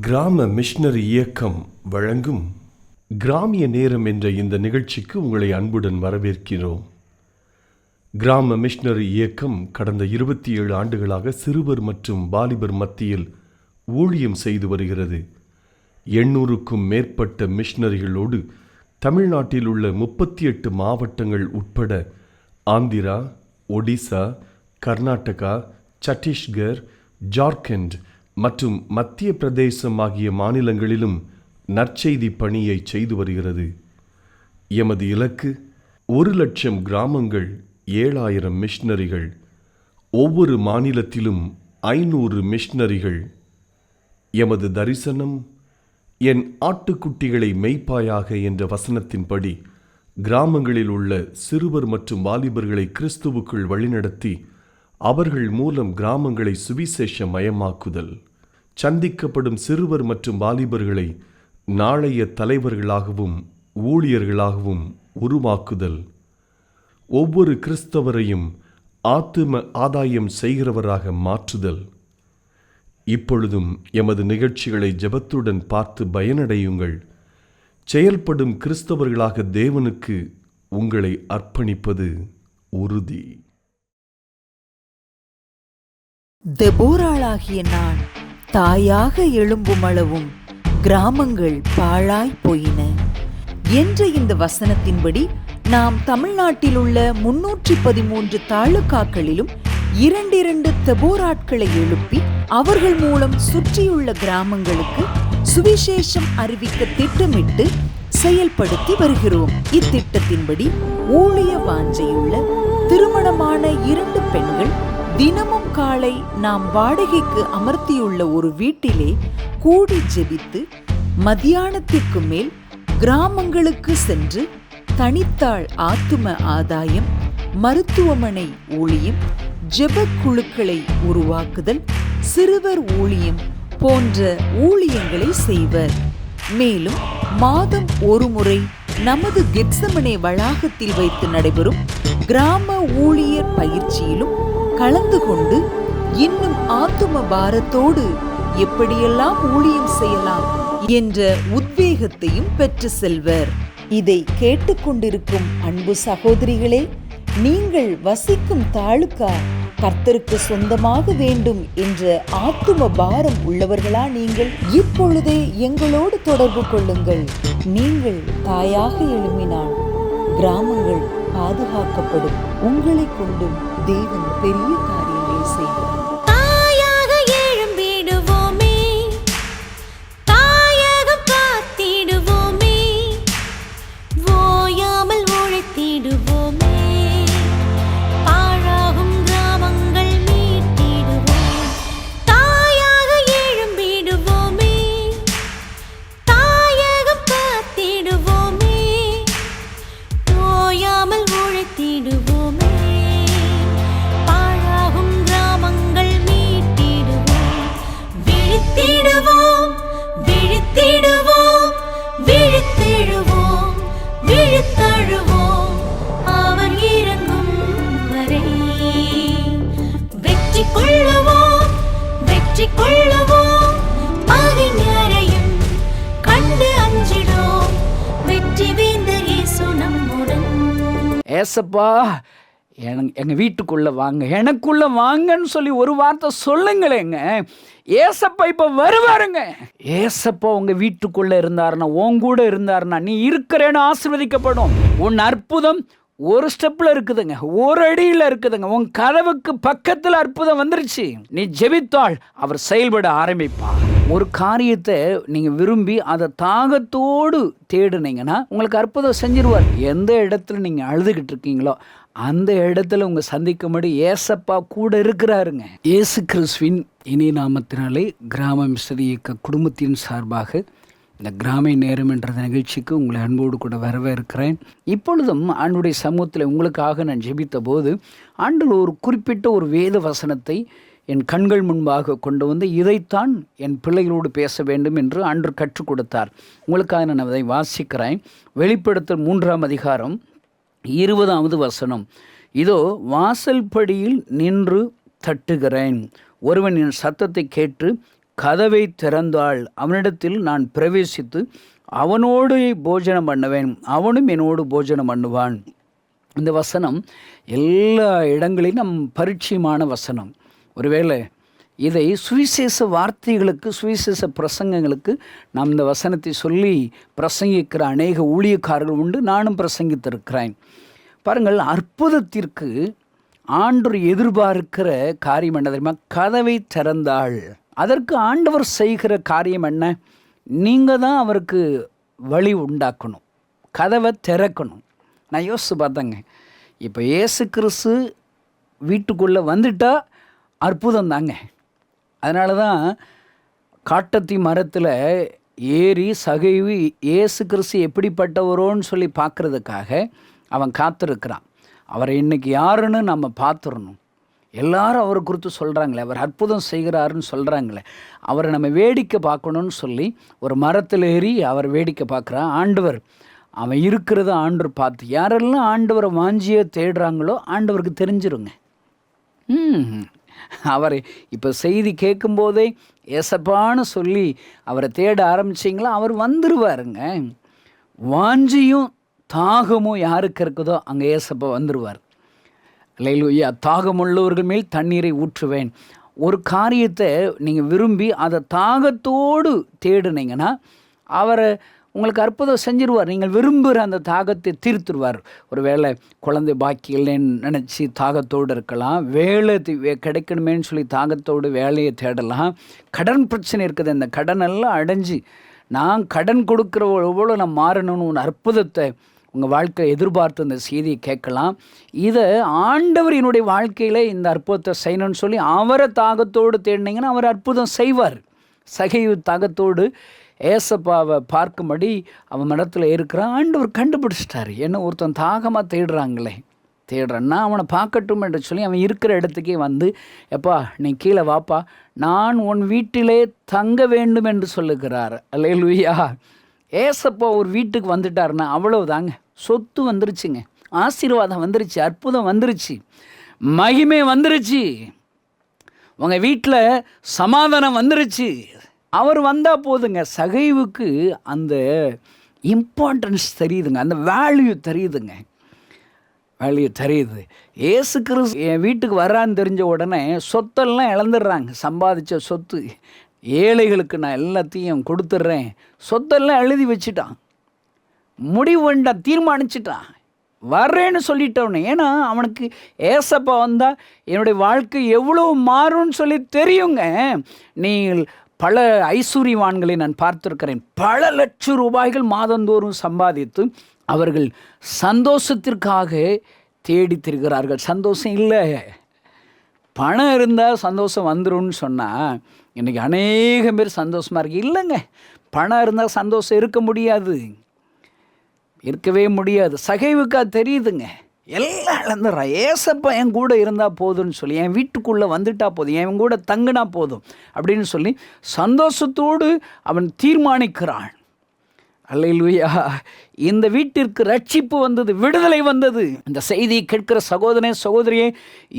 கிராம மிஷனரி இயக்கம் வழங்கும் கிராமிய நேரம் என்ற இந்த நிகழ்ச்சிக்கு உங்களை அன்புடன் வரவேற்கிறோம். கிராம மிஷனரி இயக்கம் கடந்த 27 ஆண்டுகளாக சிறுவர் மற்றும் வாலிபர் மத்தியில் ஊழியம் செய்து வருகிறது. 800க்கும் மேற்பட்ட மிஷனரிகளோடு தமிழ்நாட்டில் உள்ள 38 மாவட்டங்கள் உட்பட ஆந்திரா, ஒடிசா, கர்நாடகா, சத்தீஸ்கர், ஜார்க்கண்ட் மற்றும் மத்திய பிரதேசம் ஆகிய மாநிலங்களிலும் நற்செய்தி பணியை செய்து வருகிறது. எமது இலக்கு 1,00,000 கிராமங்கள், 7,000 மிஷனரிகள், ஒவ்வொரு மாநிலத்திலும் 500 மிஷனரிகள். எமது தரிசனம் என் ஆட்டுக்குட்டிகளை மேய்ப்பாயாக என்ற வசனத்தின்படி கிராமங்களில் உள்ள சிறுவர் மற்றும் வாலிபர்களை கிறிஸ்துவுக்குள் வழிநடத்தி அவர்கள் மூலம் கிராமங்களை சுவிசேஷ மயமாக்குதல், சந்திக்கப்படும் சிறுவர் மற்றும் வாலிபர்களை நாளைய தலைவர்களாகவும் ஊழியர்களாகவும் உருவாக்குதல், ஒவ்வொரு கிறிஸ்தவரையும் ஆத்தும ஆதாயம் செய்கிறவராக மாற்றுதல். இப்பொழுதும் எமது நிகழ்ச்சிகளை ஜெபத்துடன் பார்த்து பயனடையுங்கள். செயல்படும் கிறிஸ்தவர்களாக தேவனுக்கு உங்களை அர்ப்பணிப்பது உறுதி. தெபோராளாகிய நான் தாயாக எழும்புமளவும் கிராமங்கள் பாழாய் போயின என்ற இந்த வசனத்தின்படி நாம் தமிழ்நாட்டில் உள்ள 313 தாலுகாக்களிலும் 2 தெபோராட்களை எழுப்பி அவர்கள் மூலம் சுற்றியுள்ள கிராமங்களுக்கு சுவிசேஷம் அறிவிக்க திட்டமிட்டு செயல்படுத்தி வருகிறோம். இத்திட்டத்தின்படி ஊழிய வாஞ்சையுள்ள திருமணமான 2 பெண்கள் தினமும் காலை நாம் வாடகைக்கு அமர்த்தியுள்ள ஒரு வீட்டிலே கூடி ஜெபித்து மத்தியானத்திற்கு மேல் கிராமங்களுக்கு சென்று தனித்தாள் ஆத்தும ஆதாயம், மருத்துவமனை ஊழியம், ஜெப குழுக்களை உருவாக்குதல், சிறுவர் ஊழியம் போன்ற ஊழியங்களை செய்வர். மேலும் மாதம் ஒரு முறை நமது கெத்செமனே வளாகத்தில் வைத்து நடைபெறும் கிராம ஊழியர் பயிற்சியிலும் கலந்து கொண்டு இன்னும் ஆத்தும பாரத்தோடு எப்படியெல்லாம் ஊழியம் செய்யலாம் என்ற உத்வேகத்தையும் பெற்று செல்வர். இதை கேட்டுக்கொண்டிருக்கும் அன்பு சகோதரிகளே, நீங்கள் வசிக்கும் தாலுகா கர்த்தருக்கு சொந்தமாக வேண்டும் என்ற ஆத்தும பாரம் உள்ளவர்களா நீங்கள்? இப்பொழுதே எங்களோடு தொடர்பு கொள்ளுங்கள். நீங்கள் தாயாக எழும்பினால் கிராமங்கள் பாதுகாக்கப்படும். உங்களை கொண்டும் தேவன் பெரிய காரியங்களை செய்வார். தாயாக எழும்பிடுவோமே, தாயாக காத்திடுவோமே, ஓயாமல் உழைத்திடுவோமே, பாழாகும் கிராமங்கள் மீட்டிடுவோம். தாயாக எழும்பிடுவோமே, தாயாக காத்திடுவோமே, ஓயாமல் உழைத்திடுவோமே, பாழாகும் கிராமங்கள் மீட்டிடுவோம். விழித்திடுவோம், விழித்திடுவோம், விழித்தெழுவோம், விழித்தழுவோம், அவர் இறங்கும் வரை. வெற்றி கொள்ளுவோம், வெற்றி கொள்ளுவோம், பகைஞரையும் கண்டு அஞ்சிடோம், வெற்றி வேந்தர் இயேசு நம்முடன். ஏசப்பா எங்கள் வீட்டுக்குள்ளே வாங்க, எனக்குள்ளே வாங்கன்னு சொல்லி ஒரு வார்த்தை சொல்லுங்களேங்க. ஏசப்பா இப்போ வருவாருங்க. ஏசப்பா உங்கள் வீட்டுக்குள்ளே இருந்தாருன்னா, உன் கூட இருந்தாருன்னா, நீ இருக்கிறேன்னு ஆசீர்வதிக்கப்படும். உன் அற்புதம் ஒரு ஸ்டெப்பில் இருக்குதுங்க, ஒரு அடியில் இருக்குதுங்க. உன் கதவுக்கு பக்கத்தில் அற்புதம் வந்துருச்சு. நீ ஜெபித்தால் அவர் செயல்பட ஆரம்பிப்பார். ஒரு காரியத்தை நீங்கள் விரும்பி அதை தாகத்தோடு தேடுனீங்கன்னா உங்களுக்கு அற்புதம் செஞ்சிருவார். எந்த இடத்துல நீங்கள் அழுதுகிட்டு இருக்கீங்களோ அந்த இடத்துல உங்கள் சந்திக்கும்படி ஏசப்பா கூட இருக்கிறாருங்க. இயேசு கிறிஸ்துவின் இனிய நாமத்தினாலே கிராம மிஷனரி இயக்க குடும்பத்தின் சார்பாக இந்த கிராமிய நேரம் என்ற நிகழ்ச்சிக்கு உங்களை அன்போடு கூட வரவேற்கிறேன். இப்பொழுதும் ஆண்டுடைய சமூகத்தில் உங்களுக்காக நான் ஜெபித்த போது ஆண்டு ஒரு குறிப்பிட்ட ஒரு வேத வசனத்தை என் கண்கள் முன்பாக கொண்டு வந்து இதைத்தான் என் பிள்ளைகளோடு பேச வேண்டும் என்று ஆண்டு கற்றுக் கொடுத்தார். உங்களுக்காக நான் அதை வாசிக்கிறேன். வெளிப்படுத்தல் 3ஆம் அதிகாரம் 20வது வசனம். இதோ வாசல் படியில் நின்று தட்டுகிறேன். ஒருவன் என் சத்தத்தை கேட்டு கதவை திறந்தாள், அவனிடத்தில் நான் பிரவேசித்து அவனோடு போஜனம் பண்ணுவேன், அவனும் என்னோடு போஜனம் பண்ணுவான். இந்த வசனம் எல்லா இடங்களிலும் நம் பரிச்சயமான வசனம். ஒருவேளை இதை சுவிசேஷ வார்த்தைகளுக்கு, சுவிசேஷ பிரசங்கங்களுக்கு நாம் இந்த வசனத்தை சொல்லி பிரசங்கிக்கிற அநேக ஊழியக்காரர்கள் உண்டு. நானும் பிரசங்கித்திருக்கிறேன். பாருங்கள், அற்புதத்திற்கு ஆண்டவர் எதிர்பார்க்கிற காரியம் என்ன தெரியுமா? கதவை திறந்தாள். அதற்கு ஆண்டவர் செய்கிற காரியம் என்ன? நீங்கள் தான் அவருக்கு வழி உண்டாக்கணும், கதவை திறக்கணும். நான் யோசித்து பார்த்தேங்க, இப்போ இயேசு கிறிஸ்து வீட்டுக்குள்ளே வந்துட்டா அற்புதம் தாங்க. அதனால தான் காட்டத்தி மரத்தில் ஏறி சகைவு இயேசு கிறிஸ்து எப்படிப்பட்டவரோன்னு சொல்லி பார்க்குறதுக்காக அவன் காத்திருக்கிறான். அவரை இன்றைக்கி யாருன்னு நம்ம பார்த்துடணும். எல்லாரும் அவரை குறித்து சொல்கிறாங்களே, அவர் அற்புதம் செய்கிறாருன்னு சொல்கிறாங்களே, அவரை நம்ம வேடிக்கை பார்க்கணுன்னு சொல்லி ஒரு மரத்தில் ஏறி அவர் வேடிக்கை பார்க்குறான். ஆண்டவர் அவன் இருக்கிறத ஆண்டவர் பார்த்து, யாரெல்லாம் ஆண்டவரை வாஞ்சியை தேடுறாங்களோ ஆண்டவருக்கு தெரிஞ்சிருங்க. அவரை இப்போ செய்தி கேட்கும்போதே ஏசப்பான்னு சொல்லி அவரை தேட ஆரம்பிச்சிங்களா, அவர் வந்துடுவாருங்க. வாஞ்சியும் தாகமும் யாருக்கு இருக்குதோ அங்கே ஏசப்பா வந்துடுவார். அல்லேலூயா. தாகமுள்ளவர்கள் மேல் தண்ணீரை ஊற்றுவேன். ஒரு காரியத்தை நீங்கள் விரும்பி அதை தாகத்தோடு தேடுனீங்கன்னா அவரை உங்களுக்கு அற்புதம் செஞ்சிருவார். நீங்கள் விரும்புகிற அந்த தாகத்தை தீர்த்துருவார். ஒரு வேளை குழந்தை பாக்கி இல்லைன்னு நினச்சி தாகத்தோடு இருக்கலாம், வேலை கிடைக்கணுமேன்னு சொல்லி தாகத்தோடு வேலையை தேடலாம். கடன் பிரச்சனை இருக்குது, இந்த கடனெல்லாம் அடைஞ்சு நான் கடன் கொடுக்குற எவ்வளோ நான் மாறணும்னு ஒரு அற்புதத்தை உங்கள் வாழ்க்கை எதிர்பார்த்து இந்த செய்தியை கேட்கலாம். இதை ஆண்டவர் என்னுடைய வாழ்க்கையில் இந்த அற்புதத்தை செய்யணும்னு சொல்லி அவரை தாகத்தோடு தேடினீங்கன்னா அவர் அற்புதம் செய்வார். சகைவு தாகத்தோடு ஏசப்பாவை பார்க்கும்படி அவன் மடத்தில் இருக்கிறான். ஆண்டவர் கண்டுபிடிச்சிட்டாரு. என்ன, ஒருத்தன் தாகமாக தேடுறான்னா அவனை பார்க்கட்டும் என்று சொல்லி அவன் இருக்கிற இடத்துக்கே வந்து, எப்பா நீ கீழே வாப்பா, நான் உன் வீட்டிலே தங்க வேண்டும் என்று சொல்லுகிறார். அல்லேலூயா. ஏசப்பா ஒரு வீட்டுக்கு வந்துட்டாருன்னா அவ்வளவுதாங்க, சொத்து வந்துருச்சுங்க, ஆசீர்வாதம் வந்துருச்சு, அற்புதம் வந்துருச்சு, மகிமை வந்துருச்சு, உங்கள் வீட்டில் சமாதானம் வந்துருச்சு. அவர் வந்தால் போதுங்க. சகைவுக்கு அந்த இம்பார்ட்டன்ஸ் தெரியுதுங்க, அந்த வேல்யூ தெரியுதுங்க, தெரியுது. ஏசு கிறிஸ்து என் வீட்டுக்கு வர்றான்னு தெரிஞ்ச உடனே சொத்தெல்லாம் இழந்துடுறாங்க. சம்பாதிச்ச சொத்து ஏழைகளுக்கு நான் எல்லாத்தையும் கொடுத்துட்றேன், சொத்தெல்லாம் எழுதி வச்சுட்டான், முடிவு வேண்டாம் தீர்மானிச்சிட்டான், வர்றேன்னு சொல்லிட்டவனே. ஏன்னா அவனுக்கு ஏசப்பா வந்தால் என்னுடைய வாழ்க்கை எவ்வளோ மாறும்னு சொல்லி தெரியுங்க. நீ பல ஐஸ்வர்யவான்களை நான் பார்த்துருக்கிறேன். பல லட்சம் ரூபாய்கள் மாதந்தோறும் சம்பாதித்து அவர்கள் சந்தோஷத்திற்காக தேடி திரிகிறார்கள். சந்தோஷம் இல்லை, பணம் இருந்தால் சந்தோஷம் வந்துடும்னு சொன்னால் இன்றைக்கி அநேக பேர் சந்தோஷமாக இருக்கு. இல்லைங்க, பணம் இருந்தால் சந்தோஷம் இருக்க முடியாது, இருக்கவே முடியாது. சகைவுக்கு அது தெரியுதுங்க. எல்லாம் இழந்துடுறான். ஏசப்பா என் கூட இருந்தால் போதும்னு சொல்லி, என் வீட்டுக்குள்ளே வந்துட்டா போதும், என் கூட தங்கினா போதும் அப்படின்னு சொல்லி சந்தோஷத்தோடு அவன் தீர்மானிக்கிறான். அல்லேலூயா. இந்த வீட்டிற்கு ரட்சிப்பு வந்தது, விடுதலை வந்தது. இந்த செய்தியை கேட்கிற சகோதரனே சகோதரியே,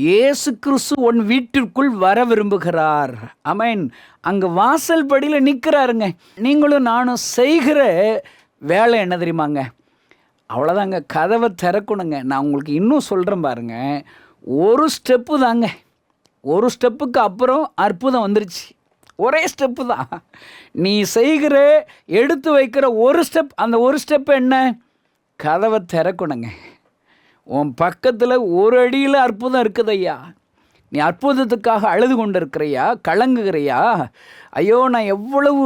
இயேசு கிறிஸ்து உன் வீட்டிற்குள் வர விரும்புகிறார். ஆமென். அங்கே வாசல் படியில் நிற்கிறாருங்க. நீங்களும் நானும் செய்கிற வேலை என்ன தெரியுமாங்க? அவ்வளோதாங்க, கதவை திறக்கணுங்க. நான் உங்களுக்கு இன்னும் சொல்கிறேன் பாருங்க, ஒரு ஸ்டெப்பு தாங்க, ஒரு ஸ்டெப்புக்கு அப்புறம் அற்புதம் வந்துருச்சு. ஒரே ஸ்டெப்பு தான் நீ செய்கிற, எடுத்து வைக்கிற ஒரு ஸ்டெப். அந்த ஒரு ஸ்டெப் என்ன? கதவை திறக்கணுங்க. உன் பக்கத்தில் ஒரு அடியில் அற்புதம் இருக்குது ஐயா. நீ அற்புதத்துக்காக அழுது கொண்டு இருக்கிறையா, கலங்குகிறையா? ஐயோ நான் எவ்வளவு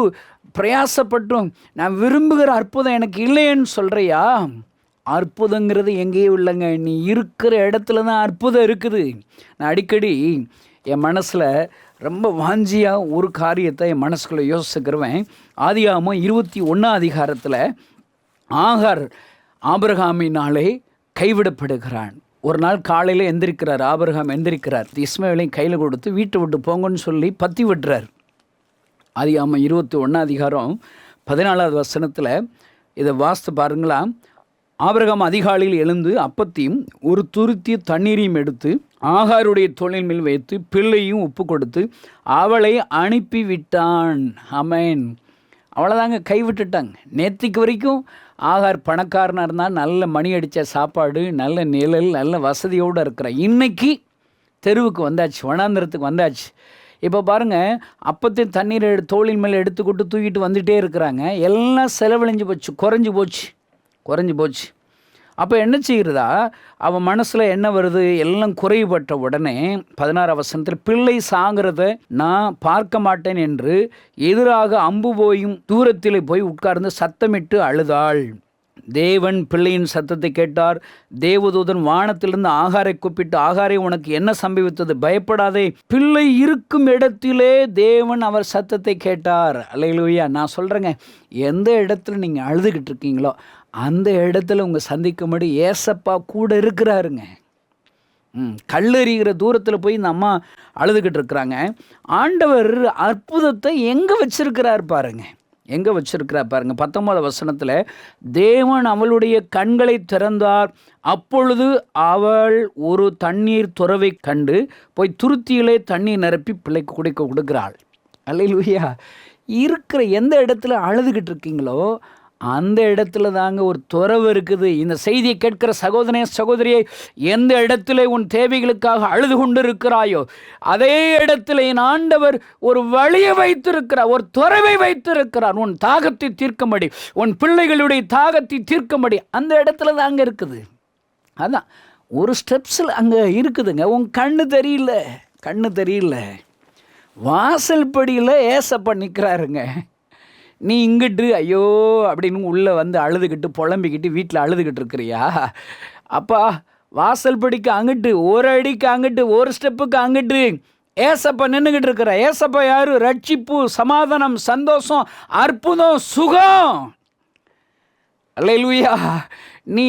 பிரயாசப்பட்டும் நான் விரும்புகிற அற்புதம் எனக்கு இல்லைன்னு சொல்கிறையா? அற்புதங்கிறது எங்கேயும் இல்லைங்க, நீ இருக்கிற இடத்துல தான் அற்புதம் இருக்குது. நான் அடிக்கடி என் மனசில் ரொம்ப வாஞ்சியாக ஒரு காரியத்தை என் மனசுக்குள்ளே யோசிச்சுக்கிறவேன். ஆதியாகமம் 21 அதிகாரத்தில் ஆகார் ஆபிரகாமினாலே கைவிடப்படுகிறான். ஒரு நாள் காலையில் எந்திரிக்கிறார், ஆபிரகாம் எந்திரிக்கிறார், இஸ்மவேலையும் கையில் கொடுத்து வீட்டை விட்டு போங்கன்னு சொல்லி பற்றி விட்டுறார். ஆதியாகமம் 21 அதிகாரம் 14வது வசனத்தில் இதை வாசித்து பாருங்களா. ஆபிரகாம் அதிகாலையில் எழுந்து அப்பத்தையும் ஒரு துருத்தி தண்ணீரையும் எடுத்து ஆகாருடைய தோளின் மேல் வைத்து பிள்ளையும் உப்பு கொடுத்து அவளை அனுப்பிவிட்டான். ஆமென். அவ்வளோதாங்க, கைவிட்டுட்டாங்க. நேற்றுக்கு வரைக்கும் ஆகார் பணக்காரனாக இருந்தால் நல்ல மணி அடித்த சாப்பாடு, நல்ல நிழல், நல்ல வசதியோடு இருக்கிறான். இன்னைக்கு தெருவுக்கு வந்தாச்சு, வனாந்திரத்துக்கு வந்தாச்சு. இப்போ பாருங்கள், அப்பத்தையும் தண்ணீரை தோளின் மேலே எடுத்துக்கிட்டு தூக்கிட்டு வந்துகிட்டே இருக்கிறாங்க. எல்லாம் செலவழிஞ்சு போச்சு, குறைஞ்சி போச்சு. அப்போ என்ன செய்கிறதா, அவன் மனசில் என்ன வருது, எல்லாம் குறைபட்ட உடனே 16 வசனத்தில் பிள்ளை சாகிறத நான் பார்க்க மாட்டேன் என்று எதிராக அம்பு போயும் தூரத்தில் போய் உட்கார்ந்து சத்தமிட்டு அழுதாள். தேவன் பிள்ளையின் சத்தத்தை கேட்டார். தேவதூதன் வானத்திலிருந்து ஆகாரை கூப்பிட்டு, ஆகாரை உனக்கு என்ன சம்பவித்தது, பயப்படாதே, பிள்ளை இருக்கும் இடத்திலே தேவன் அவர் சத்தத்தை கேட்டார். அல்லேலூயா. நான் சொல்கிறேங்க, எந்த இடத்துல நீங்கள் அழுதுகிட்டு இருக்கீங்களோ அந்த இடத்துல உங்கள் சந்திக்கும்படி ஏசப்பா கூட இருக்கிறாருங்க. கல்லெறிகிற தூரத்தில் போய் இந்த அம்மா அழுதுகிட்டு இருக்கிறாங்க. ஆண்டவர் அற்புதத்தை எங்கே வச்சிருக்கிறார் பாருங்க, எங்கே வச்சிருக்கிறார் பாருங்க. 19 வசனத்தில் தேவன் அவளுடைய கண்களை திறந்தார். அப்பொழுது அவள் ஒரு தண்ணீர் துறவை கண்டு போய் துருத்தியிலே தண்ணீர் நிரப்பி பிள்ளைக்கு குடிக்க கொடுக்கிறாள். அல்லேலூயா. இருக்கிற எந்த இடத்துல அழுதுகிட்டு இருக்கீங்களோ அந்த இடத்துல தாங்க ஒரு துறவு இருக்குது. இந்த செய்தியை கேட்கிற சகோதரனே சகோதரியை, எந்த இடத்துல உன் தேவைகளுக்காக அழுது கொண்டு இருக்கிறாயோ அதே இடத்துல என் ஆண்டவர் ஒரு வழியை வைத்திருக்கிறார், ஒரு துறவை வைத்திருக்கிறார். உன் தாகத்தை தீர்க்கும்படி, உன் பிள்ளைகளுடைய தாகத்தை தீர்க்கும்படி அந்த இடத்துல தாங்க இருக்குது. அதான் ஒரு ஸ்டெப்ஸில் அங்கே இருக்குதுங்க. உன் கண்ணு தெரியல, வாசல் படியில் ஏசப்பா நிற்கிறாருங்க. நீ இங்கிட்டு ஐயோ அப்படின்னு உள்ளே வந்து அழுதுகிட்டு புலம்பிக்கிட்டு வீட்டில் அழுதுகிட்டு இருக்கிறியா? அப்பா வாசல் படிக்கு அங்கிட்டு, ஒரு அடிக்கு அங்கிட்டு, ஒரு ஸ்டெப்புக்கு அங்கிட்டு ஏசப்பா நின்றுக்கிட்டு இருக்கிற. ஏசப்பா யாரு? ரட்சிப்பு, சமாதானம், சந்தோஷம், அற்புதம், சுகம். அல்லேலூயா. நீ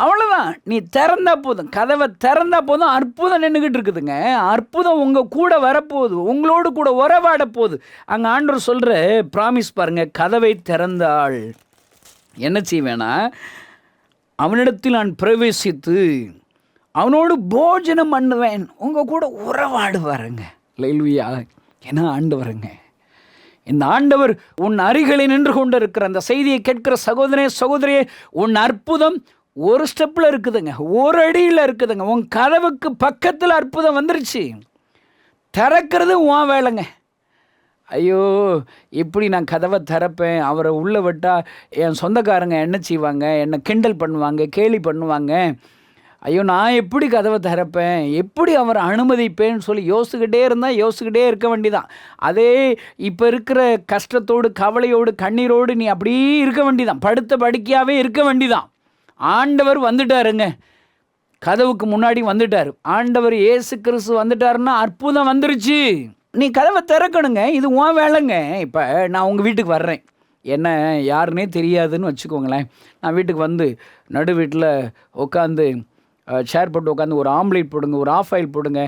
அவ்வளோதான், நீ திறந்தா போதும், கதவை திறந்தா போதும், அற்புதம் நின்றுக்கிட்டு இருக்குதுங்க. அற்புதம் உங்கள் கூட வரப்போகுது, உங்களோடு கூட உறவாட போகுது. அங்கே ஆண்டவர் சொல்கிற ப்ராமிஸ் பாருங்கள், கதவை திறந்தாள். என்ன செய்வேனா, அவனிடத்தில் நான் பிரவேசித்து அவனோடு போஜனம் பண்ணுவேன், உங்கள் கூட உறவாடுவாருங்க. அல்லேலூயா. ஏன்னா ஆண்டவருங்க, இந்த ஆண்டவர் உன் அருகிலே நின்று கொண்டு இருக்கிற அந்த செய்தியை கேட்கிற சகோதரே சகோதரியே, உன் அற்புதம் ஒரு ஸ்டெப்பில் இருக்குதுங்க, ஒரு அடியில் இருக்குதுங்க. உன் கதவுக்கு பக்கத்தில் அற்புதம் வந்துருச்சு. திறக்கிறது உன் வேலைங்க. ஐயோ இப்படி நான் கதவை திறப்பேன், அவரை உள்ளே விட்டால் என் சொந்தக்காரங்க என்ன செய்வாங்க, என்னை கிண்டல் பண்ணுவாங்க, கேலி பண்ணுவாங்க, ஐயோ நான் எப்படி கதவை திறப்பேன், எப்படி அவரை அனுமதிப்பேன்னு சொல்லி யோசிச்சுக்கிட்டே இருக்க வேண்டிதான். அதே இப்போ இருக்கிற கஷ்டத்தோடு, கவலையோடு, கண்ணீரோடு நீ அப்படியே இருக்க வேண்டிதான், படுத்த படுக்கையாகவே இருக்க வேண்டிதான். ஆண்டவர் வந்துட்டாருங்க, கதவுக்கு முன்னாடி வந்துட்டார். ஆண்டவர் இயேசு கிறிஸ்து வந்துட்டாருன்னா அற்புதம் வந்துருச்சு. நீ கதவை திறக்கணுங்க, இது உன் வேலைங்க. இப்போ நான் உங்கள் வீட்டுக்கு வர்றேன், என்ன யாருன்னே தெரியாதுன்னு வச்சுக்கோங்களேன். நான் வீட்டுக்கு வந்து நடு வீட்டில் உட்காந்து சேர் போட்டு உட்காந்து ஒரு ஆம்லேட் போடுங்க, ஒரு ஆஃப் ஆயில் போடுங்க,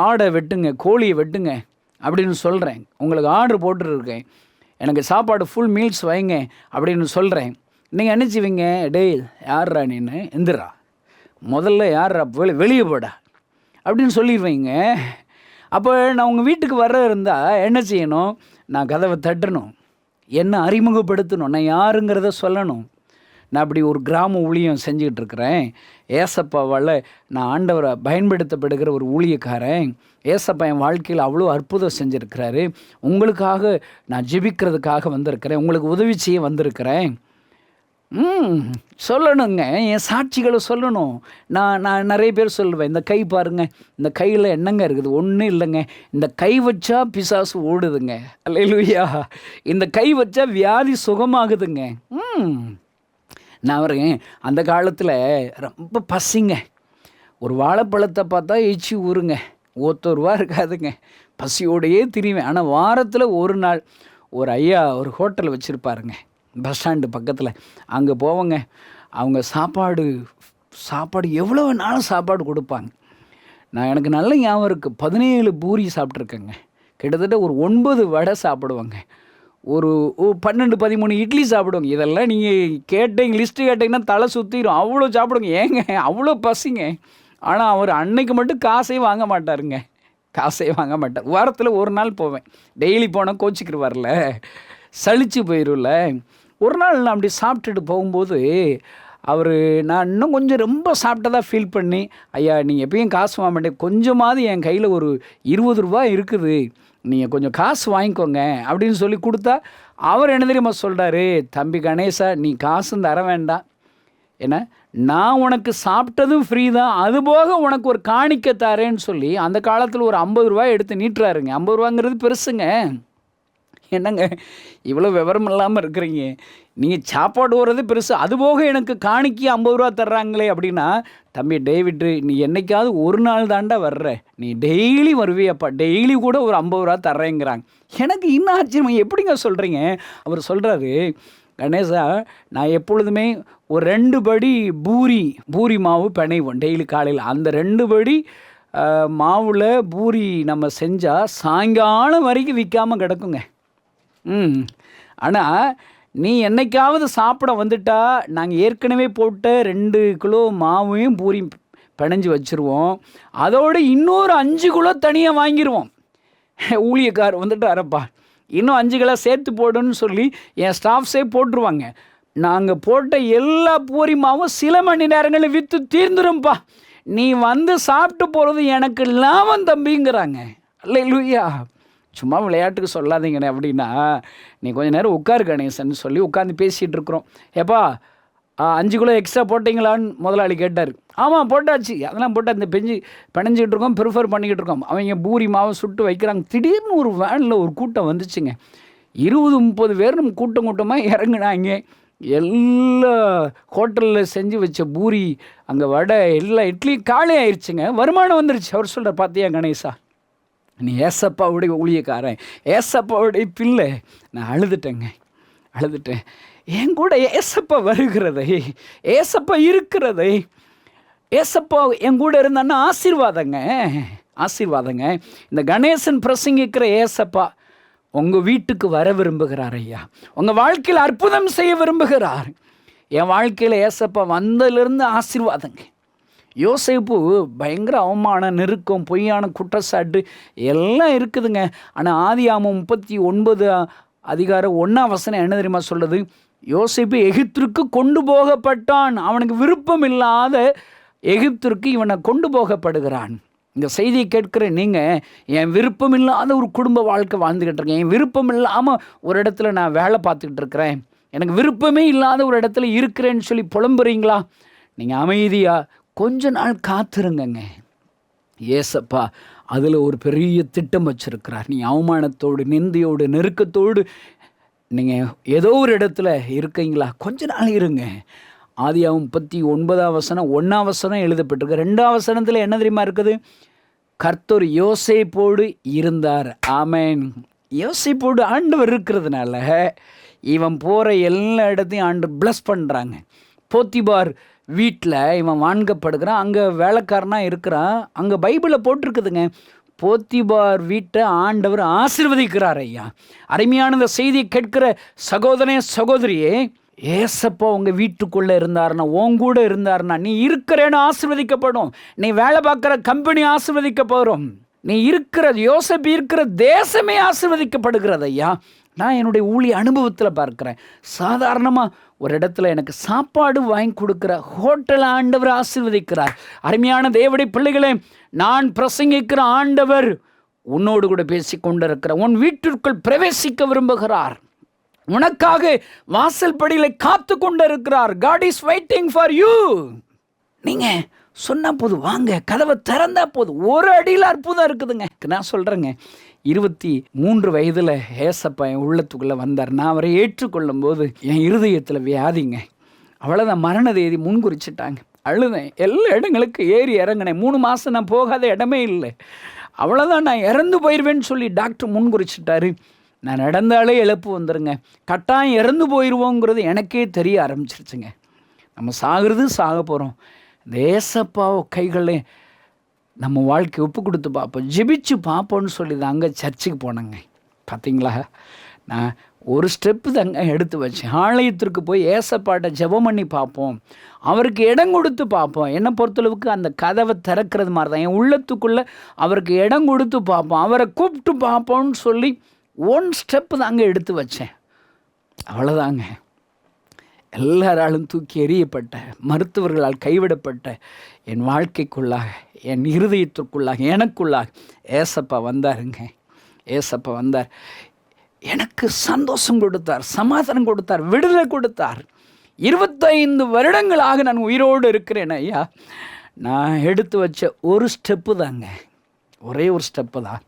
ஆடை வெட்டுங்க, கோழியை வெட்டுங்க அப்படின்னு சொல்கிறேன். உங்களுக்கு ஆர்டர் போட்டுருக்கேன், எனக்கு சாப்பாடு ஃபுல் மீல்ஸ் வைங்க அப்படின்னு சொல்கிறேன். நீங்கள் என்ன செய்வீங்க? டேய் யார்ரா நீன்னு, எந்திரா முதல்ல, யார்ரா வெளியே போடா அப்படின்னு சொல்லிடுவீங்க. அப்போ நான் உங்கள் வீட்டுக்கு வர இருந்தால் என்ன செய்யணும்? நான் கதவை தட்டணும், என்ன அறிமுகப்படுத்தணும், நான் யாருங்கிறத சொல்லணும். நான் அப்படி ஒரு கிராம ஊழியம் செஞ்சுக்கிட்டு இருக்கிறேன். ஏசப்பாவால் நான் ஆண்டவரை பயன்படுத்தப்படுகிற ஒரு ஊழியக்காரன். ஏசப்பா என் வாழ்க்கையில் அவ்வளோ அற்புதம் செஞ்சுருக்கிறாரு. உங்களுக்காக நான் ஜெபிக்கிறதுக்காக வந்திருக்கிறேன், உங்களுக்கு உதவி செய்ய வந்திருக்கிறேன். சொல்லணுங்க, என் சாட்சிகளை சொல்லணும். நான் நிறைய பேர் சொல்லுவேன், இந்த கை பாருங்கள், இந்த கையில் என்னங்க இருக்குது, ஒன்றும் இல்லைங்க, இந்த கை வச்சா பிசாசு ஓடுதுங்க. அல்லேலூயா. இந்த கை வச்சா வியாதி சுகமாகுதுங்க. நான் வரேன், அந்த காலத்தில் ரொம்ப பசிங்க, ஒரு வாழைப்பழத்தை பார்த்தா எச்சி ஊறுங்க, ₹1 இருக்காதுங்க, பசியோடையே திரிவேன். ஆனால் வாரத்தில் ஒரு நாள் ஒரு ஐயா ஒரு ஹோட்டல் வச்சுருப்பாருங்க பஸ் ஸ்டாண்டு பக்கத்தில், அங்கே போவாங்க. அவங்க சாப்பாடு எவ்வளோ வேணாலும் சாப்பாடு கொடுப்பாங்க. எனக்கு நல்ல ஞாபகம் இருக்குது, 17 பூரி சாப்பிட்ருக்கேங்க, கிட்டத்தட்ட ஒரு 9 வடை சாப்பிடுவாங்க, ஒரு 12-13 இட்லி சாப்பிடுவோங்க. இதெல்லாம் நீங்கள் கேட்டீங்க, லிஸ்ட்டு கேட்டிங்கன்னா தலை சுற்றிடும். அவ்வளோ சாப்பிடுங்க. ஏங்க அவ்வளோ பசிங்க. ஆனால் அவர் அன்னைக்கு மட்டும் காசே வாங்க மாட்டாருங்க. காசே வாங்க மாட்டார். வாரத்தில் ஒரு நாள் போவேன். டெய்லி போனால் கோச்சிக்கிடுவார்ல, சலிச்சு போயிடும்ல. ஒரு நாள் நான் அப்படி சாப்பிட்டுட்டு போகும்போது நான் இன்னும் கொஞ்சம் ரொம்ப சாப்பிட்டதாக ஃபீல் பண்ணி, ஐயா நீங்கள் எப்பயும் காசு வாங்க மாட்டேன், கொஞ்சமாவது என் கையில் ஒரு 20 ரூபா இருக்குது, நீங்கள் கொஞ்சம் காசு வாங்கிக்கோங்க அப்படின்னு சொல்லி கொடுத்தா, அவர் என்ன தெரியுமா சொல்கிறாரு, தம்பி கணேசா நீ காசும் தர வேண்டாம், ஏன்னா நான் உனக்கு சாப்பிட்டதும் ஃப்ரீ தான், அதுபோக உனக்கு ஒரு காணிக்க தரேன்னு சொல்லி அந்த காலத்தில் ஒரு 50 ரூபாய் எடுத்து நீட்டுறாருங்க. 50 ரூபாங்கிறது பெருசுங்க. என்னங்க இவ்வளோ விவரம் இல்லாமல் இருக்கிறீங்க, நீங்கள் சாப்பாடு வர்றது பெருசு, அதுபோக எனக்கு காணிக்கி 50 ரூபா தர்றாங்களே அப்படின்னா, தம்பி டேவிட்டு நீ என்னைக்காவது ஒரு நாள் தாண்டா வர்ற, நீ டெய்லி வருவியப்பா, டெய்லி கூட ஒரு 50 ரூபா தர்றேங்கிறாங்க. எனக்கு இன்னும் ஆச்சரியம், எப்படிங்க சொல்கிறீங்க? அவர் சொல்கிறாரு, கணேசா நான் எப்பொழுதுமே ஒரு 2 படி பூரி மாவு பிணைவோம் டெய்லி காலையில். அந்த 2 படி மாவில் பூரி நம்ம செஞ்சால் சாயங்காலம் வரைக்கும் விற்காமல் கிடக்குங்க. ஆனால் நீ என்னைக்காவது சாப்பிட வந்துட்டா, நாங்கள் ஏற்கனவே போட்ட 2 கிலோ மாவையும் பூரி பிணைஞ்சு வச்சுருவோம், அதோடு இன்னொரு 5 கிலோ தனியாக வாங்கிடுவோம். ஊழியக்கார் வந்துட்டு அரப்பா இன்னும் 5 கிலோ சேர்த்து போடுன்னு சொல்லி என் ஸ்டாஃப்ஸே போட்டுருவாங்க. நாங்கள் போட்ட எல்லா பூரி மாவும் சில மணி நேரங்களில் விற்று தீர்ந்துரும்ப்பா, நீ வந்து சாப்பிட்டு போகிறது எனக்கு லாபம் தம்பிங்கிறாங்க. அல்லேலூயா. சும்மா விளையாட்டுக்கு சொல்லாதீங்கண்ணே அப்படின்னா, நீ கொஞ்சம் நேரம் உட்காரு கணேசன் சொல்லி உட்காந்து பேசிகிட்டு இருக்கிறோம். ஏப்பா 5 கிலோ எக்ஸ்ட்ரா போட்டிங்களான்னு முதலாளி கேட்டார். ஆமாம் போட்டாச்சு, அதெல்லாம் போட்டால் இந்த பிணைஞ்சிக்கிட்டு இருக்கோம், ப்ரிஃபர் பண்ணிக்கிட்டு இருக்கோம். அவங்க பூரி மாவை சுட்டு வைக்கிறாங்க. திடீர்னு ஒரு வேனில் ஒரு கூட்டம் வந்துச்சுங்க. 20-30 பேர் நம்ம கூட்டமாக இறங்குனாங்க. எல்லா ஹோட்டலில் செஞ்சு வச்ச பூரி, அங்கே வடை, எல்லா இட்லியும் காலி ஆயிடுச்சுங்க. வருமானம் வந்துருச்சு. அவர் சொல்கிற, பார்த்தியா கணேசா நீ ஏசப்பாவுடைய ஊழியக்காரன், ஏசப்பாவுடைய பிள்ளை. நான் அழுதுட்டேன். என் கூட ஏசப்பா வருகிறதை, ஏசப்பா இருக்கிறதை, ஏசப்பா என் கூட இருந்தான்னா ஆசீர்வாதங்க. இந்த கணேசன் பிரசங்கிக்கிற ஏசப்பா உங்கள் வீட்டுக்கு வர விரும்புகிறார் ஐயா. உங்கள் வாழ்க்கையில் அற்புதம் செய்ய விரும்புகிறார். என் வாழ்க்கையில் ஏசப்பா வந்ததுலேருந்து ஆசீர்வாதங்க. யோசேப்பு பயங்கர அவமானம், நெருக்கம், பொய்யான குற்றச்சாட்டு எல்லாம் இருக்குதுங்க. ஆனால் ஆதியாகமம் 39 அதிகாரம் 1 என்ன தெரியுமா சொல்லுது? யோசேப்பு எகிப்திற்கு கொண்டு போகப்பட்டான். அவனுக்கு விருப்பம் இல்லாத எகிப்திற்கு இவனை கொண்டு போகப்படுகிறான். இந்த செய்தியை கேட்குற நீங்கள், என் விருப்பம் இல்லாத ஒரு குடும்ப வாழ்க்கை வாழ்ந்துக்கிட்டு இருக்கேன், என் விருப்பம் இல்லாமல் ஒரு இடத்துல நான் வேலை பார்த்துக்கிட்டு இருக்கிறேன், எனக்கு விருப்பமே இல்லாத ஒரு இடத்துல இருக்கிறேன்னு சொல்லி புலம்புறீங்களா? நீங்கள் அமைதியாக கொஞ்ச நாள் காத்திருங்கங்க. ஏசப்பா அதில் ஒரு பெரிய திட்டம் வச்சுருக்கிறார். நீ அவமானத்தோடு, நிந்தையோடு, நெருக்கத்தோடு நீங்கள் ஏதோ ஒரு இடத்துல இருக்கீங்களா? கொஞ்ச நாள் இருங்க. ஆதியாகமம் 39 1 எழுதப்பட்டிருக்கு. 2 என்ன தெரியுமா இருக்குது? கர்த்தர் யோசேப்போடு இருந்தார். ஆமேன். யோசேப்போடு ஆண்டவர் இருக்கிறதுனால இவன் போகிற எல்லா இடத்தையும் ஆண்டு பிளஸ் பண்ணுறாங்க. போத்திபார் வீட்டில் இவன் வாங்கப்படுகிறான், அங்கே வேலைக்காரனாக இருக்கிறான். அங்கே பைபிளில் போட்டிருக்குதுங்க, போத்திபார் வீட்டை ஆண்டவர் ஆசீர்வதிக்கிறார் ஐயா. அருமையான இந்த செய்தியை கேட்கிற சகோதரியே, ஏசப்பா உங்கள் வீட்டுக்குள்ளே இருந்தாருன்னா, உங்கூட இருந்தாருன்னா, நீ இருக்கிறேன்னு ஆசீர்வதிக்கப்படும். நீ வேலை பார்க்குற கம்பெனி ஆசீர்வதிக்கப்படும். நீ இருக்கிற யோசேப்பு இருக்கிற தேசமே ஆசீர்வதிக்கப்படுகிறது ஐயா. நான் என்னுடைய ஊழிய அனுபவத்தில் பார்க்குறேன். சாதாரணமாக ஒரு இடத்துல எனக்கு சாப்பாடு வாங்கி கொடுக்குற ஹோட்டல் ஆண்டவர் ஆசீர்வதிக்கிறார். அருமையான தேவனுடைய பிள்ளைகளே, நான் பிரசங்கிக்கிற ஆண்டவர் உன்னோடு கூட பேசி கொண்டிருக்கிற, உன் வீட்டிற்குள் பிரவேசிக்க விரும்புகிறார். உனக்காக வாசல் படியில் காத்து கொண்டு இருக்கிறார். God is waiting for you. நீங்கள் சொன்னால் போதும், வாங்க, கதவை திறந்தா போதும். ஒரு அடியில் அற்புதம் இருக்குதுங்க. நான் சொல்கிறேங்க, 23 வயதில் ஏசப்பா என் உள்ளத்துக்குள்ளே வந்தார். நான் அவரை ஏற்றுக்கொள்ளும் போது என் இருதயத்தில் வியாதிங்க. அவ்வளோதான், மரண தேதி முன்குறிச்சிட்டாங்க. அழுதேன், எல்லா இடங்களுக்கு ஏறி இறங்கினேன். 3 மாதம் நான் போகாத இடமே இல்லை. அவ்வளோதான், நான் இறந்து போயிடுவேன்னு சொல்லி டாக்டர் முன்குறிச்சிட்டாரு. நான் நடந்தாலே இழப்பு வந்துடுங்க, கட்டாயம் இறந்து போயிடுவோங்கிறது எனக்கே தெரிய ஆரம்பிச்சிருச்சுங்க. நம்ம சாக போகிறோம். இந்த ஏசப்பா கைகளே நம்ம வாழ்க்கை ஒப்பு கொடுத்து பார்ப்போம், ஜெபிச்சு பார்ப்போன்னு சொல்லி தாங்க சர்ச்சுக்கு போனேங்க. பார்த்தீங்களா, நான் ஒரு ஸ்டெப்பு தாங்க எடுத்து வச்சேன். ஆலயத்திற்கு போய் ஏசப்பாட்ட ஜெபம் பண்ணி பார்ப்போம், அவருக்கு இடம் கொடுத்து பார்ப்போம். என்னை பொறுத்தளவுக்கு அந்த கதவை திறக்கிறது மாதிரி தான். என் உள்ளத்துக்குள்ளே அவருக்கு இடம் கொடுத்து பார்ப்போம், அவரை கூப்பிட்டு பார்ப்போம்னு சொல்லி ஒன் ஸ்டெப்பு தாங்க எடுத்து வச்சேன். அவ்வளோதாங்க. எல்லாராலும் தூக்கி எறியப்பட்ட, மருத்துவர்களால் கைவிடப்பட்ட என் வாழ்க்கைக்குள்ளாக, என் இருதயத்திற்குள்ளாக, எனக்குள்ளாக ஏசப்பா வந்தாருங்க. ஏசப்பா வந்தார். எனக்கு சந்தோஷம் கொடுத்தார், சமாதானம் கொடுத்தார், விடுதலை கொடுத்தார். 25 வருடங்களாக நான் உயிரோடு இருக்கிறேன் ஐயா. நான் எடுத்து வச்ச ஒரு ஸ்டெப்பு தாங்க, ஒரே ஒரு ஸ்டெப்பு தான்.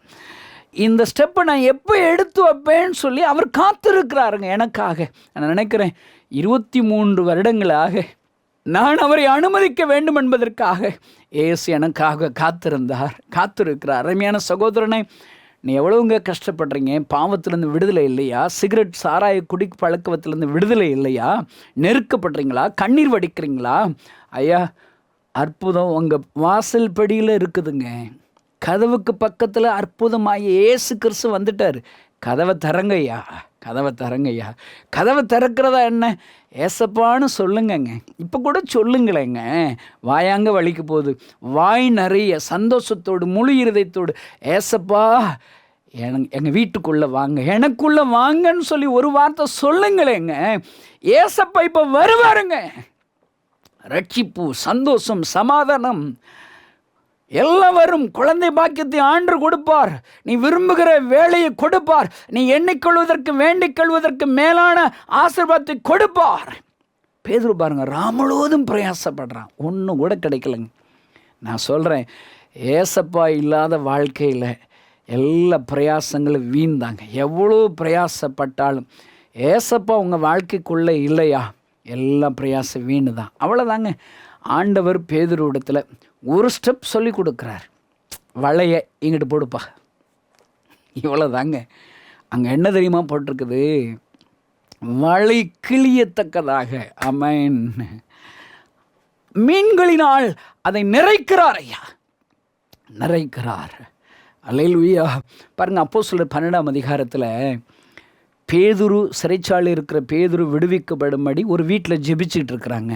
இந்த ஸ்டெப்பை நான் எப்போ எடுத்து வைப்பேன்னு சொல்லி அவர் காத்திருக்கிறாருங்க எனக்காக. நான் நினைக்கிறேன் 23 வருடங்களாக நான் அவரை அனுமதிக்க வேண்டும் என்பதற்காக இயேசு எனக்காக காத்திருக்கிறார். அருமையான சகோதரனை, நீ எவ்வளவுங்க கஷ்டப்படுறீங்க? பாவத்திலேருந்து விடுதலை இல்லையா? சிகரெட் சாராய பழக்கத்திலேருந்து விடுதலை இல்லையா? நெருக்கப்படுறீங்களா? கண்ணீர் வடிக்கிறீங்களா? ஐயா, அற்புதம் உங்கள் வாசல் படியில் இருக்குதுங்க. கதவுக்கு பக்கத்தில் அற்புதமாக இயேசு கிறிஸ்து வந்துட்டார். கதவை திறங்கய்யா, கதவை திறங்கய்யா. கதவை திறக்கிறதா என்ன? ஏசப்பான்னு சொல்லுங்கங்க. இப்போ கூட சொல்லுங்களேங்க. வாயாங்க வலிக்கு போகுது, வாய் நிறைய சந்தோஷத்தோடு முழு இருதயத்தோடு ஏசப்பா எங்கள் வீட்டுக்குள்ளே வாங்க, எனக்குள்ளே வாங்கன்னு சொல்லி ஒரு வார்த்தை சொல்லுங்களேங்க. ஏசப்பா இப்போ வருவாருங்க. ரட்சிப்பு, சந்தோஷம், சமாதானம் எல்லாம் வரும். குழந்தை பாக்கியத்தை ஆண்டு கொடுப்பார். நீ விரும்புகிற வேலையை கொடுப்பார். நீ எண்ணிக்கொள்வதற்கு வேண்டிக் கொள்வதற்கு மேலான ஆசீர்வாதத்தை கொடுப்பார். பேதுரு பாருங்க, ராமுழுவதும் பிரயாசப்படுறான், ஒன்றும் கூட கிடைக்கலங்க. நான் சொல்கிறேன், ஏசப்பா இல்லாத வாழ்க்கையில் எல்லா பிரயாசங்களும் வீண்தாங்க. எவ்வளோ பிரயாசப்பட்டாலும் ஏசப்பா உங்கள் வாழ்க்கைக்குள்ளே இல்லையா, எல்லா பிரயாசம் வீணு தான். அவ்வளோதாங்க. ஆண்டவர் பேதுருவிடத்தில் ஒரு ஸ்டெப் சொல்லி கொடுக்குறார். வளைய இங்கிட்டு போடுப்பா, இவ்வளோ தாங்க. அங்கே என்ன தெரியுமா போட்டிருக்குது? வலை கிளியத்தக்கதாக. அமேன். மீன்களினால் அதை நிறைக்கிறார் ஐயா, நிறைக்கிறார். அல்லேலூயா. பாருங்கள், அப்போஸ்தலர் 12ஆம் அதிகாரத்தில் பேதுரு, சிறைச்சாலை இருக்கிற பேதுரு விடுவிக்கப்படும்படி ஒரு வீட்டில் ஜெபிச்சுட்டு இருக்கிறாங்க.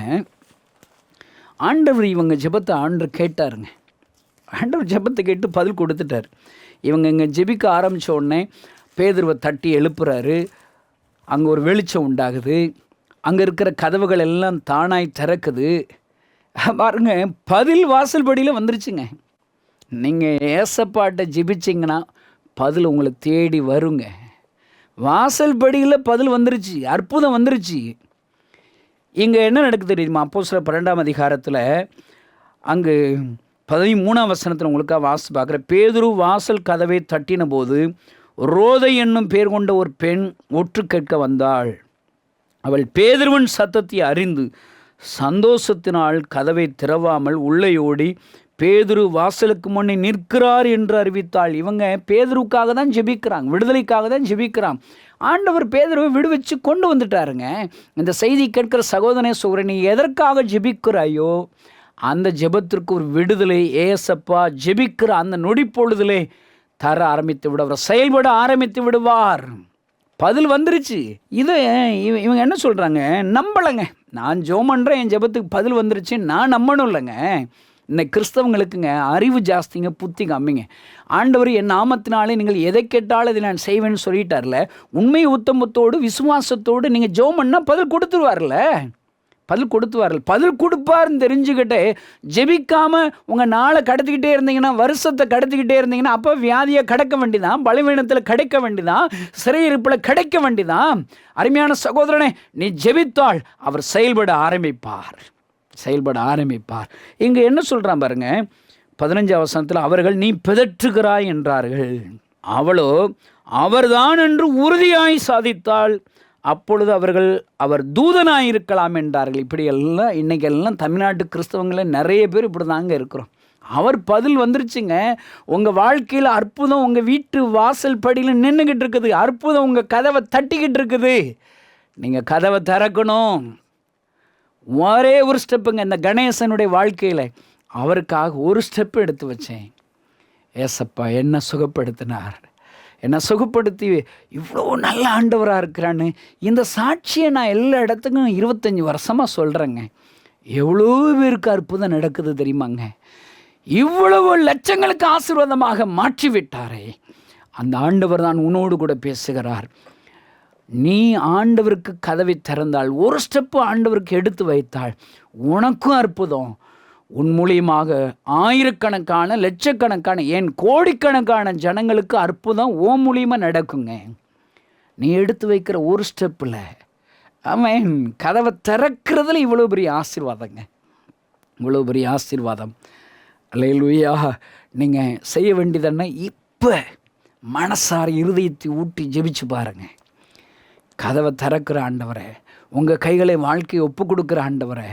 ஆண்டவர் இவங்க ஜெபத்தை ஆண்டவர் கேட்டாருங்க. ஆண்டவர் ஜெபத்தை கேட்டு பதில் கொடுத்துட்டார். இவங்க இங்கே ஜெபிக்க ஆரம்பித்த உடனே பேதுருவை தட்டி எழுப்புறாரு. அங்கே ஒரு வெளிச்சம் உண்டாகுது. அங்கே இருக்கிற கதவுகள் எல்லாம் தானாய் திறக்குது. பாருங்க, பதில் வாசல் படியில் வந்துருச்சுங்க. நீங்கள் ஏசப்பாட்ட ஜெபிச்சிங்கன்னா பதில் உங்களை தேடி வருங்க. வாசல் படியில் பதில் வந்துருச்சு, அற்புதம் வந்துருச்சு. இங்கே என்ன நடக்குது தெரியுமா? அப்போஸ்தலர் 12ஆம் அதிகாரத்தில் அங்கு 13ஆம் வசனத்தில் உங்களுக்காக வாசி பார்க்குற. பேதுரு வாசல் கதவை தட்டின போது ரோதை என்னும் பேர் கொண்ட ஒரு பெண் ஒற்று கேட்க வந்தாள். அவள் பேதுருவின் சத்தத்தை அறிந்து சந்தோஷத்தினால் கதவை திறவாமல் உள்ளேயோடி பேதுரு வாசலுக்கு முன்னே நிற்கிறார் என்று அறிவித்தாள். இவங்க பேதுருக்காக தான் ஜெபிக்கிறாங்க, விடுதலைக்காக தான் ஜெபிக்கிறாங்க. ஆண்டவர் பேதுருவை விடுவிச்சு கொண்டு வந்துட்டாருங்க. இந்த செய்தி கேட்கிற சகோதரனே சகோதரனே, நீ எதற்காக ஜெபிக்கிறாயோ அந்த ஜெபத்திற்கு ஒரு விடுதலை ஏசப்பா ஜெபிக்கிற அந்த நொடி பொழுதிலே தர ஆரம்பித்து விடுவார், செயல்பட ஆரம்பித்து விடுவார். பதில் வந்துருச்சு. இதை இவங்க என்ன சொல்கிறாங்க? நம்பலைங்க. நான் ஜெபம் பண்ணுறேன், என் ஜெபத்துக்கு பதில் வந்துருச்சு, நான் நம்பணும் இல்லைங்க. இன்னைக்கு கிறிஸ்தவங்களுக்குங்க அறிவு ஜாஸ்திங்க, புத்தி கம்மிங்க. ஆண்டவர் என் நாமத்தினாலே நீங்கள் எதை கேட்டாலும் இதை நான் செய்வேன்னு சொல்லிட்டார்ல. உண்மை உத்தமத்தோடு விசுவாசத்தோடு நீங்கள் ஜெபம் பண்ணால் பதில் கொடுத்துருவார்ல, பதில் கொடுத்துவார்கள். பதில் கொடுப்பார்னு தெரிஞ்சுக்கிட்டே ஜெபிக்காமல் உங்கள் நாளை கடத்திக்கிட்டே இருந்தீங்கன்னா, வருஷத்தை கடத்திக்கிட்டே இருந்தீங்கன்னா, அப்போ வியாதியை கடக்க வேண்டிதான், பலவீனத்தில் கிடைக்க வேண்டிதான், சிறையிருப்பில் கிடைக்க வேண்டிதான். அருமையான சகோதரனே, நீ ஜெபித்தால் அவர் செயல்பட ஆரம்பிப்பார், செயல்பட ஆரம்பிப்பார். இங்கே என்ன சொல்கிறான் பாருங்க, 15ஆம் வசனத்தில் அவர்கள் நீ பிதற்றுகிறாய் என்றார்கள். அவளோ அவர்தான் என்று உறுதியாய் சாதித்தாள். அப்பொழுது அவர்கள் அவர் தூதனாய் இருக்கலாம் என்றார்கள். இப்படி எல்லாம் இன்றைக்கெல்லாம் தமிழ்நாட்டு கிறிஸ்தவங்களில் நிறைய பேர் இப்படி தாங்க இருக்கிறோம். அவர் பதில் வந்துருச்சுங்க. உங்கள் வாழ்க்கையில் அற்புதம் உங்கள் வீட்டு வாசல் படியில் நின்றுக்கிட்டு இருக்குது. அற்புதம் உங்கள் கதவை தட்டிக்கிட்டு இருக்குது. நீங்கள் கதவை திறக்கணும். ஒரே ஒரு ஸ்டெப்புங்க. இந்த கணேசனுடைய வாழ்க்கையில் அவருக்காக ஒரு ஸ்டெப் எடுத்து வச்சேன். ஏசப்பா என்ன சுகப்படுத்தினார். என்னை சுகப்படுத்தி இவ்வளோ நல்ல ஆண்டவராக இருக்கிறான்னு இந்த சாட்சியை நான் எல்லா இடத்துக்கும் 25 வருஷமாக சொல்கிறேங்க. எவ்வளோ பேருக்கு அற்புதம் நடக்குது தெரியுமாங்க. இவ்வளவு லட்சங்களுக்கு ஆசீர்வாதமாக மாற்றி விட்டாரே, அந்த ஆண்டவர் தான் உன்னோடு கூட பேசுகிறார். நீ ஆண்டவருக்கு கதவை திறந்தால், ஒரு ஸ்டெப்பு ஆண்டவருக்கு எடுத்து வைத்தால் உனக்கும் அற்புதம். உன் மூலியமாக ஆயிரக்கணக்கான லட்சக்கணக்கான ஏன் கோடிக்கணக்கான ஜனங்களுக்கு அற்புதம் ஓ மூலியமாக நடக்குங்க. நீ எடுத்து வைக்கிற ஒரு ஸ்டெப்பில் அவன் கதவை திறக்கிறதுல இவ்வளோ பெரிய ஆசீர்வாதங்க, இவ்வளோ பெரிய ஆசீர்வாதம். அல்லேலூயா. நீங்கள் செய்ய வேண்டியதுன்னா இப்போ மனசார இருதயத்தை ஊட்டி ஜெபிச்சு பாருங்க. கதவை திறக்கிற ஆண்டவரே, உங்கள் கைகளை வாழ்க்கையை ஒப்பு கொடுக்குற ஆண்டவரே,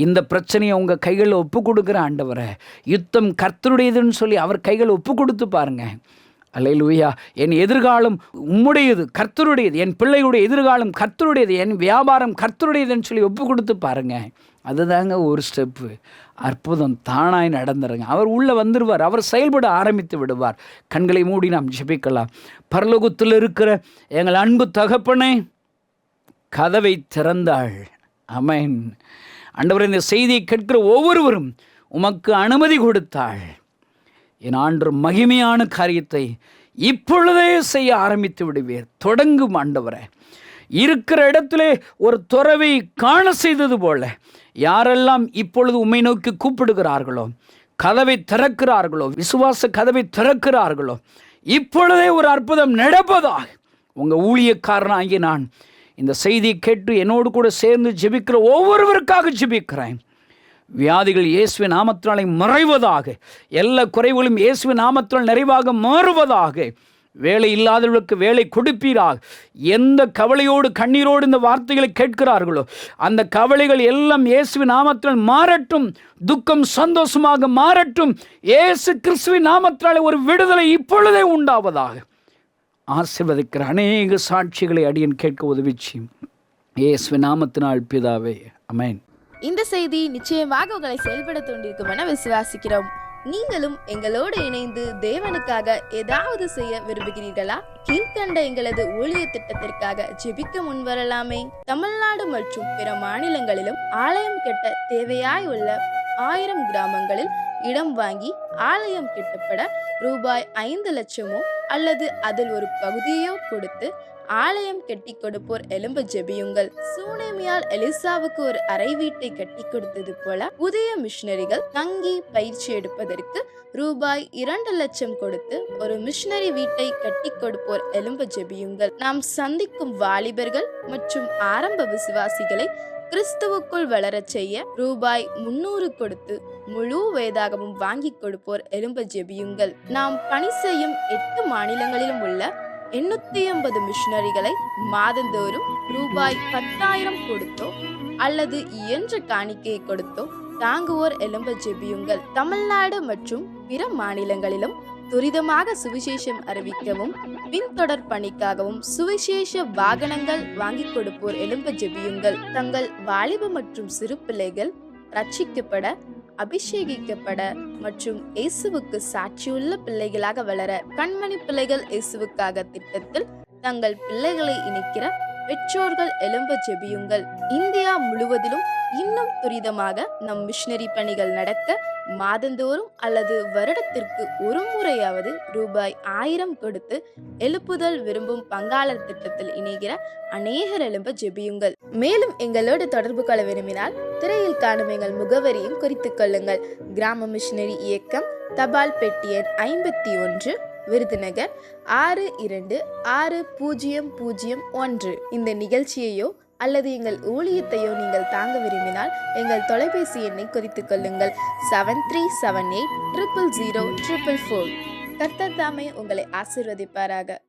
இந்த பிரச்சனையை உங்கள் கைகளில் ஒப்பு கொடுக்குற ஆண்டவரே, யுத்தம் கர்த்தருடையதுன்னு சொல்லி அவர் கைகளை ஒப்பு கொடுத்து பாருங்க. அல்லேலூயா. என் எதிர்காலம் உம்முடையது, கர்த்தருடையது. என் பிள்ளைகளுடைய எதிர்காலம் கர்த்தருடையது. என் வியாபாரம் கர்த்தருடையதுன்னு சொல்லி ஒப்பு கொடுத்து பாருங்க. அதுதாங்க ஒரு ஸ்டெப்பு. அற்புதம் தானாய் நடந்துருங்க. அவர் உள்ளே வந்துடுவார், அவர் செயல்பட ஆரம்பித்து விடுவார். கண்களை மூடி நாம் ஜெபிக்கலாம். பரலோகத்தில் இருக்கிற எங்கள் அன்பு தகப்பனே, கதவை திறந்தாள். ஆமென். ஆண்டவர், இந்த செய்தியை கேட்கிற ஒவ்வொருவரும் உமக்கு அனுமதி கொடுத்தாள். என் ஆண்டு மகிமையான காரியத்தை இப்பொழுதே செய்ய ஆரம்பித்து விடுவீர். தொடங்கும் ஆண்டவரே. இருக்கிற இடத்திலே ஒரு துறவை காண செய்தது போல யாரெல்லாம் இப்பொழுது உம்மை நோக்கி கூப்பிடுகிறார்களோ, கதவை திறக்கிறார்களோ, விசுவாச கதவை திறக்கிறார்களோ, இப்பொழுதே ஒரு அற்புதம் நடப்பதாக உங்கள் ஊழியக்காரனாகி நான் இந்த செய்தியை கேட்டு என்னோடு கூட சேர்ந்து ஜெபிக்கிற ஒவ்வொருவருக்காக ஜெபிக்கிறேன். வியாதிகள் இயேசுவின் நாமத்தினாலே மறைவதாக, எல்லா குறைவுகளும் இயேசுவின் நாமத்தினால் நிறைவாக மாறுவதாக, வேலை இல்லாதவர்களுக்கு வேலை கொடுப்பீராக. எந்த கவலையோடு கண்ணீரோடு இந்த வார்த்தைகளை கேட்கிறார்களோ அந்த கவலைகள் எல்லாம் இயேசுவின் நாமத்தினால் மாறட்டும். துக்கம் சந்தோஷமாக மாறட்டும். இயேசு கிறிஸ்துவின் நாமத்தினாலே ஒரு விடுதலை இப்பொழுதே உண்டாவதாக. ஆசீர்வதிக்கிற அநேக சாட்சிகளை அடியேன் கேட்க உதவிச்சு இயேசுவின் நாமத்தினால் பிதாவே, ஆமென். இந்த செய்தி நிச்சயமாக உங்களை செயல்பட தூண்டிருக்கும் என விசுவாசிக்கிறோம். நீங்களும் எங்களோடு இணைந்து தேவனுக்காக ஏதாவது செய்ய விரும்புகிறீர்களா? கீழ்கண்ட எங்களது ஊழிய திட்டத்திற்காக ஜெபிக்க முன்வரலாமே. தமிழ்நாடு மற்றும் பிற மாநிலங்களிலும் ஆலயம் கட்ட தேவையாய் உள்ள 1000 கிராமங்களில் இடம் வாங்கி ஆலயம் கட்டப்பட ரூபாய் 5 லட்சமோ அல்லது அதில் ஒரு பகுதியோ கொடுத்து ஆலயம் கட்டி கொடுப்போர் எழும்ப ஜெபியுங்கள். சூனேமியால் எலிசாவுக்கு ஒரு அறை வீட்டை கட்டி கொடுத்தது போல புதிய மிஷனரிகள் தங்கி பயிற்சி எடுப்பதற்கு ரூபாய் 2 லட்சம் கொடுத்து ஒரு மிஷனரி வீட்டை கட்டி கொடுப்போர் எழும்ப ஜெபியுங்கள். நாம் சந்திக்கும் வாலிபர்கள் மற்றும் ஆரம்ப விசுவாசிகளை கிறிஸ்துவுக்குள் வளரச் செய்ய ரூபாய் 300 கொடுத்து முழு வேதாகமும் வாங்கி கொடுப்போர் எழும்ப ஜெபியுங்கள். நாம் பணி செய்யும் 8 மாநிலங்களிலும் உள்ள 880 மிஷனரிகளை மாதந்தோறும் ரூபாய் 10,000 கொடுத்தோ அல்லது இயன்ற காணிக்கையை கொடுத்தோ தாங்குவோர் எழும்ப ஜெபியுங்கள். தமிழ்நாடு மற்றும் பிற மாநிலங்களிலும் துரிதமாக சுவிசேஷம் அறிவிக்கவும் பின்தொடர் பணிக்காகவும் சுவிசேஷ வாகனங்கள் வாங்கி கொடுப்போர் எழும்ப ஜெபியுங்கள். தங்கள் வாலிப மற்றும் சிறு பிள்ளைகள் ரட்சிக்கப்பட, அபிஷேகிக்கப்பட மற்றும் இயேசுவுக்கு சாட்சியுள்ள பிள்ளைகளாக வளர கண்மணி பிள்ளைகள் இயேசுவுக்காக திட்டத்தில் தங்கள் பிள்ளைகளை இணைக்கிற பெற்றோர்கள் எழும்ப ஜெபியுங்கள். இந்தியா முழுவதிலும் இன்னும் துரிதமாக நம் மிஷனரி பணிகள் நடக்க மாதந்தோறும் அல்லது வருடத்திற்கு ஒரு முறையாவது ரூபாய் 1000 கொடுத்து எழுப்புதல் விரும்பும் பங்காளர் திட்டத்தில் இணைகிற அநேகர் எழும்ப ஜெபியுங்கள். மேலும் எங்களோடு தொடர்பு கொள்ள விரும்பினால் திரையில் காணும் எங்கள் முகவரியும் குறித்துக் கொள்ளுங்கள். கிராம மிஷனரி இயக்கம், தபால் பெட்டி எண் 51, விருதுநகர் 626001. இந்த நிகழ்ச்சியையோ அல்லது எங்கள் ஊழியத்தையோ நீங்கள் தாங்க விரும்பினால் எங்கள் தொலைபேசி எண்ணை குறித்துக் கொள்ளுங்கள். 7378000444. கர்த்தர் தாமே உங்களை ஆசீர்வதிப்பாராக.